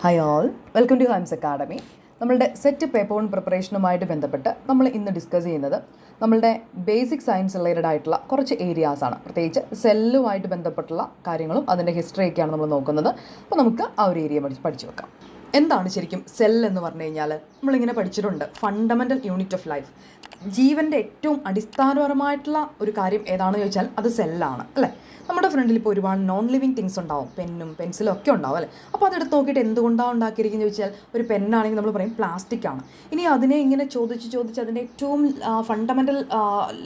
Hi all, welcome to Hymes Academy. നമ്മളുടെ set paper one പ്രിപ്പറേഷനുമായിട്ട് ബന്ധപ്പെട്ട് നമ്മൾ ഇന്ന് ഡിസ്കസ് ചെയ്യുന്നത് നമ്മളുടെ ബേസിക് സയൻസ് റിലേറ്റഡ് ആയിട്ടുള്ള കുറച്ച് ഏരിയാസാണ്. പ്രത്യേകിച്ച് സെല്ലുമായിട്ട് ബന്ധപ്പെട്ടുള്ള കാര്യങ്ങളും അതിൻ്റെ ഹിസ്റ്ററിയൊക്കെയാണ് നമ്മൾ നോക്കുന്നത്. അപ്പോൾ നമുക്ക് ആ ഒരു ഏരിയ പഠിച്ചു വെക്കാം. എന്താണ് ശരിക്കും സെൽ എന്ന് പറഞ്ഞു കഴിഞ്ഞാൽ? നമ്മളിങ്ങനെ പഠിച്ചിട്ടുണ്ട്, ഫണ്ടമെൻ്റൽ യൂണിറ്റ് ഓഫ് ലൈഫ്. ജീവൻ്റെ ഏറ്റവും അടിസ്ഥാനപരമായിട്ടുള്ള ഒരു കാര്യം ഏതാണെന്ന് ചോദിച്ചാൽ അത് സെല്ലാണ്, അല്ലേ? നമ്മുടെ ഫ്രണ്ടിൽ ഇപ്പോൾ ഒരുപാട് നോൺ ലിവിങ് തിങ്സ് ഉണ്ടാവും, പെന്നും പെൻസിലും ഒക്കെ ഉണ്ടാവും, അല്ലേ? അപ്പോൾ അതെടുത്ത് നോക്കിയിട്ട് എന്തുകൊണ്ടാണ് ഉണ്ടാക്കിയിരിക്കുന്നത് ചോദിച്ചാൽ, ഒരു പെന്നാണെങ്കിൽ നമ്മൾ പറയും പ്ലാസ്റ്റിക് ആണ്. ഇനി അതിനെ ഇങ്ങനെ ചോദിച്ച് അതിൻ്റെ ഏറ്റവും ഫണ്ടമെൻ്റൽ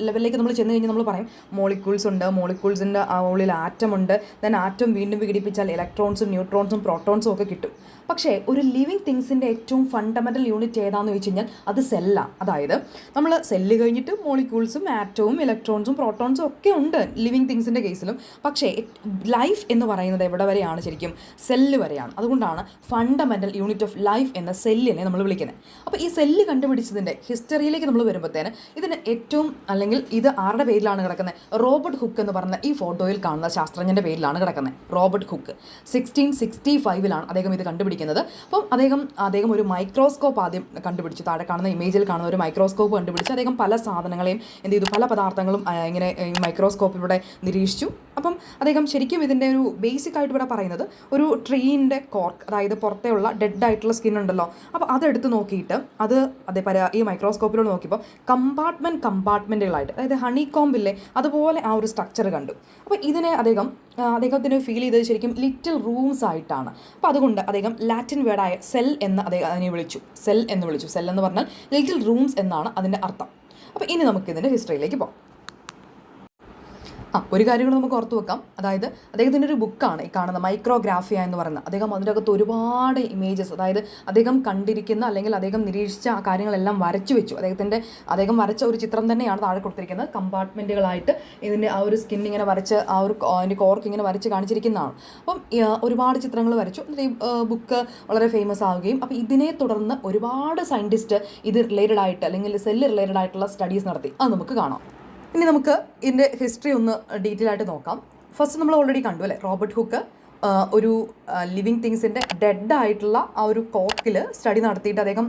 ലെവലിലേക്ക് നമ്മൾ ചെന്ന് കഴിഞ്ഞാൽ നമ്മൾ പറയും മോളിക്യൂൾസ് ഉണ്ട്, മോളിക്യൂൾസിൻ്റെ ഉള്ളിൽ ആറ്റം ഉണ്ട്, ദെൻ ആറ്റം വീണ്ടും വിഘടിപ്പിച്ചാൽ ഇലക്ട്രോൺസും ന്യൂട്രോൺസും പ്രോട്ടോൺസും ഒക്കെ കിട്ടും. പക്ഷേ ഒരു ലിവിങ് തിങ്സിൻ്റെ ഏറ്റവും ഫണ്ടമെൻ്റൽ യൂണിറ്റ് ഏതാണെന്ന് ചോദിച്ചു കഴിഞ്ഞാൽ അത് സെല്ലാണ്. അതായത് നമ്മൾ സെല്ല് കഴിഞ്ഞിട്ട് മോളിക്യൂൾസും ആറ്റവും ഇലക്ട്രോൺസും പ്രോട്ടോൺസും ഒക്കെ ഉണ്ട് ലിവിങ് തിങ്സിൻ്റെ കേസിലും. പക്ഷേ ലൈഫ് എന്ന് പറയുന്നത് എവിടെ വരെയാണ്? ശരിക്കും സെല്ല് വരെയാണ്. അതുകൊണ്ടാണ് ഫണ്ടമെൻ്റൽ യൂണിറ്റ് ഓഫ് ലൈഫ് എന്ന സെല്ലിനെ നമ്മൾ വിളിക്കുന്നത്. അപ്പോൾ ഈ സെല്ല് കണ്ടുപിടിച്ചതിൻ്റെ ഹിസ്റ്ററിയിലേക്ക് നമ്മൾ വരുമ്പോഴത്തേന് ഇതിന് ഏറ്റവും, അല്ലെങ്കിൽ ഇത് ആരുടെ പേരിലാണ് കിടക്കുന്നത്? റോബർട്ട് ഹുക്ക് എന്ന് പറഞ്ഞ ഈ ഫോട്ടോയിൽ കാണുന്ന ശാസ്ത്രജ്ഞൻ്റെ പേരിലാണ് കിടക്കുന്നത്. റോബർട്ട് ഹുക്ക് 1665 അദ്ദേഹം ഇത് കണ്ടുപിടിക്കുന്നത്. അപ്പം അദ്ദേഹം ഒരു മൈക്രോസ്കോപ്പ് ആദ്യം കണ്ടുപിടിച്ചു. താഴെ കാണുന്ന ഇമേജിൽ കാണുന്ന ഒരു മൈക്രോസ്കോപ്പ് കണ്ടുപിടിച്ച് അദ്ദേഹം പല സാധനങ്ങളെയും എന്ത് ചെയ്തു, പല പദാർത്ഥങ്ങളും ഇങ്ങനെ മൈക്രോസ്കോപ്പിലൂടെ നിരീക്ഷിച്ചു. അപ്പം അദ്ദേഹം ശരിക്കും ഇതിൻ്റെ ഒരു ബേസിക് ആയിട്ട് ഇവിടെ പറയുന്നത് ഒരു ട്രീൻ്റെ കോർക്ക്, അതായത് പുറത്തെയുള്ള ഡെഡ് ആയിട്ടുള്ള സ്കിൻ ഉണ്ടല്ലോ, അപ്പോൾ അതെടുത്ത് നോക്കിയിട്ട് ഈ മൈക്രോസ്കോപ്പിലൂടെ നോക്കിയപ്പോൾ കമ്പാർട്ട്മെൻറ്റുകളായിട്ട്, അതായത് ഹണി കോമ്പില്ലേ അതുപോലെ ആ ഒരു സ്ട്രക്ചർ കണ്ടു. അപ്പോൾ ഇതിനെ അദ്ദേഹത്തിന് ഫീൽ ചെയ്തത് ശരിക്കും ലിറ്റിൽ റൂംസ് ആയിട്ടാണ്. അപ്പോൾ അതുകൊണ്ട് അദ്ദേഹം ലാറ്റിൻ വേർഡായ സെൽ എന്ന് അതിനെ വിളിച്ചു. സെൽ എന്ന് പറഞ്ഞാൽ ലിറ്റിൽ റൂംസ് എന്നാണ് അതിൻ്റെ അർത്ഥം. അപ്പോൾ ഇനി നമുക്ക് ഇതിൻ്റെ ഹിസ്റ്ററിയിലേക്ക് പോകാം. ഒരു കാര്യം കൂടെ നമുക്ക് ഓർത്ത് വെക്കാം. അതായത് അദ്ദേഹത്തിൻ്റെ ഒരു ബുക്കാണ് ഈ കാണുന്ന മൈക്രോഗ്രാഫിയ എന്ന് പറയുന്നത്. അദ്ദേഹം അതിൻ്റെ അകത്ത് ഒരുപാട് ഇമേജസ്, അതായത് അദ്ദേഹം കണ്ടിരിക്കുന്ന അല്ലെങ്കിൽ അദ്ദേഹം നിരീക്ഷിച്ച ആ കാര്യങ്ങളെല്ലാം വരച്ചു വെച്ചു. അദ്ദേഹം വരച്ച ഒരു ചിത്രം തന്നെയാണ് താഴെ കൊടുത്തിരിക്കുന്നത്. കമ്പാർട്ട്മെൻറ്റുകളായിട്ട് ഇതിൻ്റെ ആ ഒരു സ്കിൻ ഇങ്ങനെ വരച്ച് അതിൻ്റെ കോർക്ക് ഇങ്ങനെ വരച്ച് കാണിച്ചിരിക്കുന്നതാണ്. അപ്പം ഒരുപാട് ചിത്രങ്ങൾ വരച്ചു. ഈ ബുക്ക് വളരെ ഫേമസ് ആവുകയും അപ്പോൾ ഇതിനെ തുടർന്ന് ഒരുപാട് സയൻറ്റിസ്റ്റ് ഇത് റിലേറ്റഡ് ആയിട്ട് അല്ലെങ്കിൽ സെല്ല് റിലേറ്റഡ് ആയിട്ടുള്ള സ്റ്റഡീസ് നടത്തി. അത് നമുക്ക് കാണാം. ഇനി നമുക്ക് ഇതിൻ്റെ ഹിസ്റ്ററി ഒന്ന് ഡീറ്റെയിൽ ആയിട്ട് നോക്കാം. ഫസ്റ്റ് നമ്മൾ ഓൾറെഡി കണ്ടു, അല്ലേ? റോബർട്ട് ഹുക്ക് ഒരു ലിവിങ് തിങ്സിൻ്റെ ഡെഡ് ആയിട്ടുള്ള ആ ഒരു കോർക്കിൽ സ്റ്റഡി നടത്തിയിട്ട് അദ്ദേഹം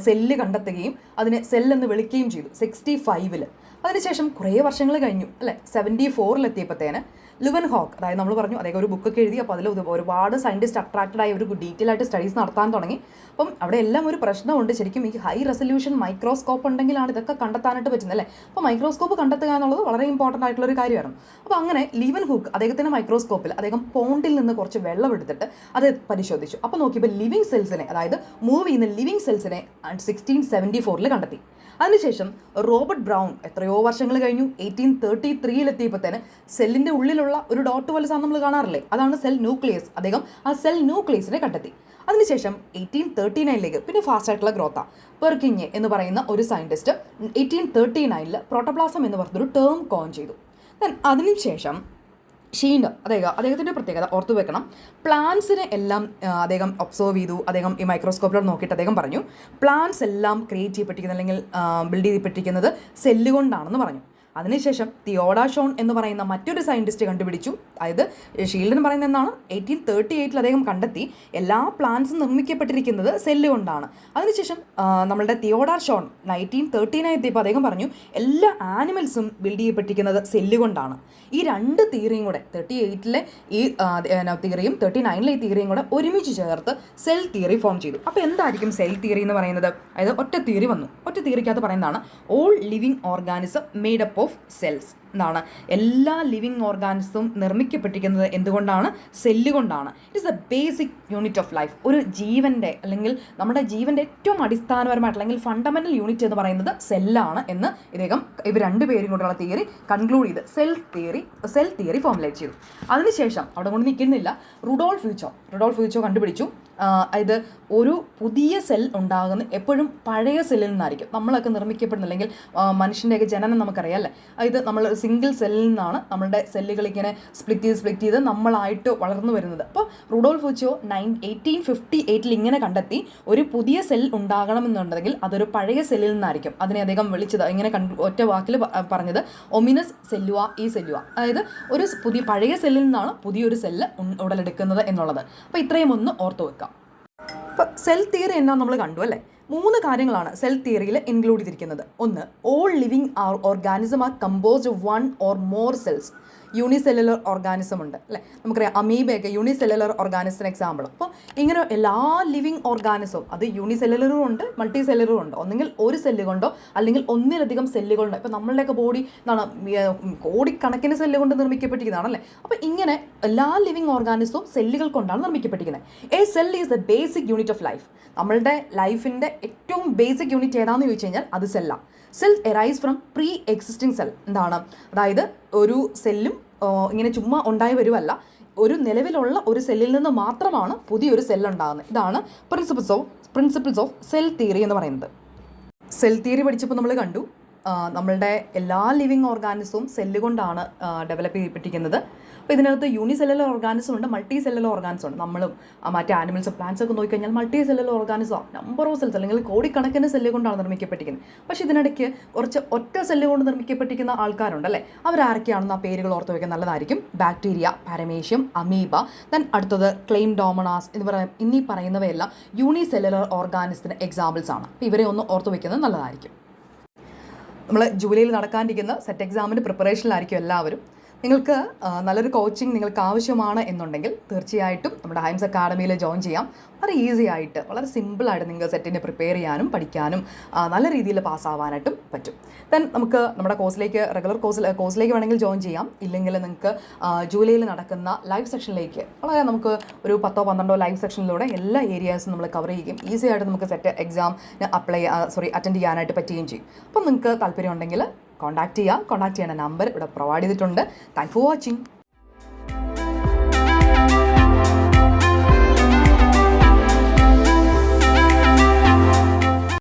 സെല്ല് കണ്ടെത്തുകയും അതിനെ സെല്ലെന്ന് വിളിക്കുകയും ചെയ്തു 65. അതിനുശേഷം കുറേ വർഷങ്ങൾ കഴിഞ്ഞു, അല്ലേ? 74 ലുവൻ ഹോക്ക്, അതായത് നമ്മൾ പറഞ്ഞു അദ്ദേഹം ഒരു ബുക്കൊക്കെ എഴുതി. അപ്പോൾ അതിൽ ഒരുപാട് സയൻറ്റിസ്റ്റ് അട്രാക്റ്റഡ് ആയി ഒരു ഡീറ്റെയിൽ ആയിട്ട് സ്റ്റഡീസ് നടത്താൻ തുടങ്ങി. അപ്പം അവിടെ എല്ലാം ഒരു പ്രശ്നമുണ്ട്. ശരിക്കും ഈ ഹൈ റെസൊല്യൂഷൻ മൈക്രോസ്കോപ്പ് ഉണ്ടെങ്കിലാണ് ഇതൊക്കെ കണ്ടെത്താനായിട്ട് പറ്റുന്നത്, അല്ലേ? അപ്പോൾ മൈക്രോസ്കോപ്പ് കണ്ടെത്തുക എന്നുള്ളത് വളരെ ഇമ്പോർട്ടൻ്റ് ആയിട്ടുള്ള ഒരു കാര്യമായിരുന്നു. അപ്പോൾ അങ്ങനെ ലുവൻ ഹുക്ക് അദ്ദേഹത്തിൻ്റെ മൈക്രോസ്കോപ്പിൽ അദ്ദേഹം പോണ്ടിൽ നിന്ന് കുറച്ച് വെള്ളം എടുത്തിട്ട് അത് പരിശോധിച്ചു. അപ്പോൾ നോക്കിയപ്പോൾ ലിവിങ് സെൽസിനെ, അതായത് മൂവ് ചെയ്യുന്ന ലിവിങ് സെൽസിനെ 1674 കണ്ടെത്തി. അതിനുശേഷം റോബർട്ട് ബ്രൗൺ എത്രയോ വർഷങ്ങൾ കഴിഞ്ഞു 1833 സെല്ലിൻ്റെ ഉള്ളിലുള്ള ഒരു ഡോട്ട് പോലെ സാധനം നമ്മൾ കാണാറില്ലേ, അതാണ് സെൽ ന്യൂക്ലിയസ്. അദ്ദേഹം ആ സെൽ ന്യൂക്ലിയസിനെ കണ്ടെത്തി. അതിനുശേഷം 1839 പിന്നെ ഫാസ്റ്റ് ആയിട്ടുള്ള ഗ്രോത്താണ്. പെർക്കിഞ്ഞെ എന്ന് പറയുന്ന ഒരു സയൻറ്റിസ്റ്റ് 1839 പ്രോട്ടോപ്ലാസം എന്ന് പറഞ്ഞൊരു ടേം കോയിൻ ചെയ്തു. അതിനുശേഷം അദ്ദേഹത്തിൻ്റെ പ്രത്യേകത ഓർത്തു വെക്കണം. പ്ലാന്റ്സിനെ എല്ലാം അദ്ദേഹം ഒബ്സർവ് ചെയ്തു. അദ്ദേഹം ഈ മൈക്രോസ്കോപ്പിലോട് നോക്കിയിട്ട് അദ്ദേഹം പറഞ്ഞു പ്ലാന്റ്സ് എല്ലാം ക്രിയേറ്റ് ചെയ്യപ്പെട്ടിരിക്കുന്നത് അല്ലെങ്കിൽ ബിൽഡ് ചെയ്യപ്പെട്ടിരിക്കുന്നത് സെല്ല് കൊണ്ടാണെന്ന് പറഞ്ഞു. അതിനുശേഷം തിയോഡ ഷോൺ എന്ന് പറയുന്ന മറ്റൊരു സയൻറ്റിസ്റ്റ് കണ്ടുപിടിച്ചു. അതായത് ഷീൽഡ് എന്ന് പറയുന്നത് എന്നാണ് 1838 അദ്ദേഹം കണ്ടെത്തി എല്ലാ പ്ലാന്റ്സും നിർമ്മിക്കപ്പെട്ടിരിക്കുന്നത് സെല്ല് കൊണ്ടാണ്. അതിനുശേഷം നമ്മളുടെ തിയോഡ ഷോൺ 1939 അദ്ദേഹം പറഞ്ഞു എല്ലാ ആനിമൽസും ബിൽഡ് ചെയ്യപ്പെട്ടിരിക്കുന്നത് സെല്ല് കൊണ്ടാണ്. ഈ രണ്ട് തിയറിയും കൂടെ 38 ഈ തിയറിയും 39 ഈ തിയറിയും കൂടെ ഒരുമിച്ച് ചേർത്ത് സെൽ തിയറി ഫോം ചെയ്തു. അപ്പോൾ എന്തായിരിക്കും സെൽ തിയറി എന്ന് പറയുന്നത്? അതായത് ഒറ്റ തിയറി വന്നു. ഒറ്റ തിയറിക്കകത്ത് പറയുന്നതാണ് all living organism made up of cells എന്നാണ്. എല്ലാ ലിവിങ് ഓർഗാനിസവും നിർമ്മിക്കപ്പെട്ടിരിക്കുന്നത് എന്തുകൊണ്ടാണ്? സെല്ല് കൊണ്ടാണ്. It is the basic unit of life. ഒരു ജീവൻ്റെ അല്ലെങ്കിൽ നമ്മുടെ ജീവൻ്റെ ഏറ്റവും അടിസ്ഥാനപരമായിട്ട് അല്ലെങ്കിൽ ഫണ്ടമെൻ്റൽ യൂണിറ്റ് എന്ന് പറയുന്നത് സെല്ലാണ് എന്ന് ഇവർ രണ്ടുപേരും കൊണ്ടുള്ള തിയറി കൺക്ലൂഡ് ചെയ്ത് സെൽ തിയറി ഫോർമുലേറ്റ് ചെയ്തു. അതിനുശേഷം അവിടെ കൊണ്ട് നിൽക്കുന്നില്ല. റുഡോൾഫ് ഫ്യൂച്ചോ കണ്ടുപിടിച്ചു. ഇത് ഒരു പുതിയ സെൽ ഉണ്ടാകുന്ന എപ്പോഴും പഴയ സെല്ലിൽ നിന്നായിരിക്കും. നമ്മളൊക്കെ നിർമ്മിക്കപ്പെടുന്ന അല്ലെങ്കിൽ മനുഷ്യൻ്റെയൊക്കെ ജനനം നമുക്കറിയാം, അല്ലേ? ഇത് നമ്മൾ സിംഗിൾ സെല്ലിൽ നിന്നാണ് നമ്മളുടെ സെല്ലുകൾ ഇങ്ങനെ സ്പ്ലിറ്റ് ചെയ്ത് നമ്മളായിട്ട് വളർന്നു വരുന്നത്. അപ്പോൾ റുഡോൾഫ് ഫ്യൂച്ചോ 1858 ഇങ്ങനെ കണ്ടെത്തി ഒരു പുതിയ സെൽ ഉണ്ടാകണമെന്നുണ്ടെങ്കിൽ അതൊരു പഴയ സെല്ലിൽ നിന്നായിരിക്കും. അതിനെ അദ്ദേഹം വിളിച്ചത് ഇങ്ങനെ ഒറ്റ വാക്കിൽ പറഞ്ഞത് ഒമിനസ് സെല്ലുവ ഈ സെല്ലുവ, അതായത് ഒരു പഴയ സെല്ലിൽ നിന്നാണ് പുതിയൊരു സെല്ല് ഉടലെടുക്കുന്നത് എന്നുള്ളത്. അപ്പോൾ ഇത്രയും ഒന്ന് ഓർത്തു വെക്കാം. അപ്പോൾ സെൽ തിയറി എന്നാ നമ്മൾ കണ്ടു അല്ലേ. 3 കാര്യങ്ങളാണ് സെൽ തിയറിയിൽ ഇൻക്ലൂഡ് ചെയ്തിരിക്കുന്നത്. ഒന്ന്, all living organism are composed of 1 or more cells. Unicellular organism ഉണ്ട് അല്ലേ, നമുക്കറിയാം അമീബയൊക്കെ യൂണിസെല്ലുലർ ഓർഗാനിസത്തിന് എക്സാമ്പിൾ. അപ്പോൾ ഇങ്ങനെ എല്ലാ ലിവിങ് ഓർഗാനിസവും അത് യൂണിസെല്ലുലറും ഉണ്ട് മൾട്ടി സെല്ലുലറും ഉണ്ട്. ഒന്നെങ്കിൽ ഒരു സെല്ല് കൊണ്ടോ അല്ലെങ്കിൽ ഒന്നിലധികം സെല്ലുകളുണ്ടോ. ഇപ്പോൾ നമ്മളുടെയൊക്കെ ബോഡി എന്താണ് കോടിക്കണക്കിന് സെല്ല് കൊണ്ട് നിർമ്മിക്കപ്പെട്ടിരിക്കുന്നതാണല്ലേ. അപ്പോൾ ഇങ്ങനെ എല്ലാ ലിവിങ് ഓർഗാനിസവും സെല്ലുകൾ കൊണ്ടാണ് നിർമ്മിക്കപ്പെട്ടിരിക്കുന്നത്. A cell is the basic unit of life. നമ്മളുടെ ലൈഫിൻ്റെ ഏറ്റവും ബേസിക് യൂണിറ്റ് ഏതാണെന്ന് ചോദിച്ചു കഴിഞ്ഞാൽ അത് സെല്ലാണ്. Cell arise from pre existing cell. എന്താണ്, അതായത് ഒരു സെല്ലും ഇങ്ങനെ ചുമ്മാ ഉണ്ടായി വരുമല്ല, ഒരു നിലവിലുള്ള ഒരു സെല്ലിൽ നിന്ന് മാത്രമാണ് പുതിയൊരു സെല്ലുണ്ടാകുന്നത്. ഇതാണ് പ്രിൻസിപ്പിൾസ് ഓഫ് സെൽ തിയറി എന്ന് പറയുന്നത്. സെൽ തിയറി പഠിച്ചപ്പോൾ നമ്മൾ കണ്ടു നമ്മളുടെ എല്ലാ ലിവിങ് ഓർഗാനിസവും സെല്ല് കൊണ്ടാണ് ഡെവലപ്പ് ചെയ്യപ്പെട്ടിരിക്കുന്നത്. അപ്പോൾ ഇതിനകത്ത് യൂണിസെല്ലുലർ ഓർഗാനിസം ഉണ്ട്, മൾട്ടി സെല്ലുലർ ഓർഗാനിസം ഉണ്ട്. നമ്മളും മറ്റേ ആനിമൽസ് പ്ലാന്റ്സ് ഒക്കെ നോക്കിക്കഴിഞ്ഞാൽ multi cellular organism number of cells അല്ലെങ്കിൽ കോടിക്കണക്കിന് സെല്ല് കൊണ്ടാണ് നിർമ്മിക്കപ്പെട്ടിരിക്കുന്നത്. പക്ഷേ ഇതിനിടയ്ക്ക് കുറച്ച് ഒറ്റ സെല്ല് കൊണ്ട് നിർമ്മിക്കപ്പെട്ടിരിക്കുന്ന ആൾക്കാരുണ്ട് അല്ലേ. അവരാരൊക്കെയാണെന്ന് ആ പേരുകൾ ഓർത്ത് വയ്ക്കാൻ നല്ലതായിരിക്കും. ബാക്ടീരിയ, പാരമേഷ്യം, അമീബ, ദെൻ അടുത്തത് ക്ലെയിംഡോമോണാസ് എന്നീ പറയുന്നവയെല്ലാം യൂണിസെല്ലുലർ ഓർഗാനിസത്തിന് എക്സാമ്പിൾസ് ആണ്. അപ്പോൾ ഇവരെ ഒന്ന് ഓർത്ത് വയ്ക്കുന്നത് നല്ലതായിരിക്കും. നമ്മൾ ജൂലൈയിൽ നടക്കാനിരിക്കുന്ന സെറ്റ് എക്സാമിൻ്റെ പ്രിപ്പറേഷനിലായിരിക്കും എല്ലാവരും. നിങ്ങൾക്ക് നല്ലൊരു കോച്ചിങ് നിങ്ങൾക്ക് ആവശ്യമാണ് എന്നുണ്ടെങ്കിൽ തീർച്ചയായിട്ടും നമ്മുടെ ഹൈംസ് അക്കാഡമിയിൽ ജോയിൻ ചെയ്യാം. വളരെ ഈസി ആയിട്ട് വളരെ സിമ്പിളായിട്ട് നിങ്ങൾക്ക് സെറ്റിനെ പ്രിപ്പയർ ചെയ്യാനും പഠിക്കാനും നല്ല രീതിയിൽ പാസ്സാവാനായിട്ടും പറ്റും. ദെൻ നമുക്ക് നമ്മുടെ റെഗുലർ കോഴ്സിലേക്ക് വേണമെങ്കിൽ ജോയിൻ ചെയ്യാം. ഇല്ലെങ്കിൽ നിങ്ങൾക്ക് ജൂലൈയിൽ നടക്കുന്ന ലൈവ് സെക്ഷനിലേക്ക് വളരെ നമുക്ക് ഒരു 10-12 ലൈവ് സെക്ഷനിലൂടെ എല്ലാ ഏരിയാസും നമ്മൾ കവർ ചെയ്യുകയും ഈസി ആയിട്ട് നമുക്ക് സെറ്റ് എക്സാമിന് അറ്റൻഡ് ചെയ്യാനായിട്ട് പറ്റുകയും ചെയ്യും. അപ്പം നിങ്ങൾക്ക് താല്പര്യം ഉണ്ടെങ്കിൽ കോൺടാക്ട് ചെയ്യേണ്ട നമ്പർ ഇവിടെ പ്രൊവൈഡ് ചെയ്തിട്ടുണ്ട്. Thank for watching.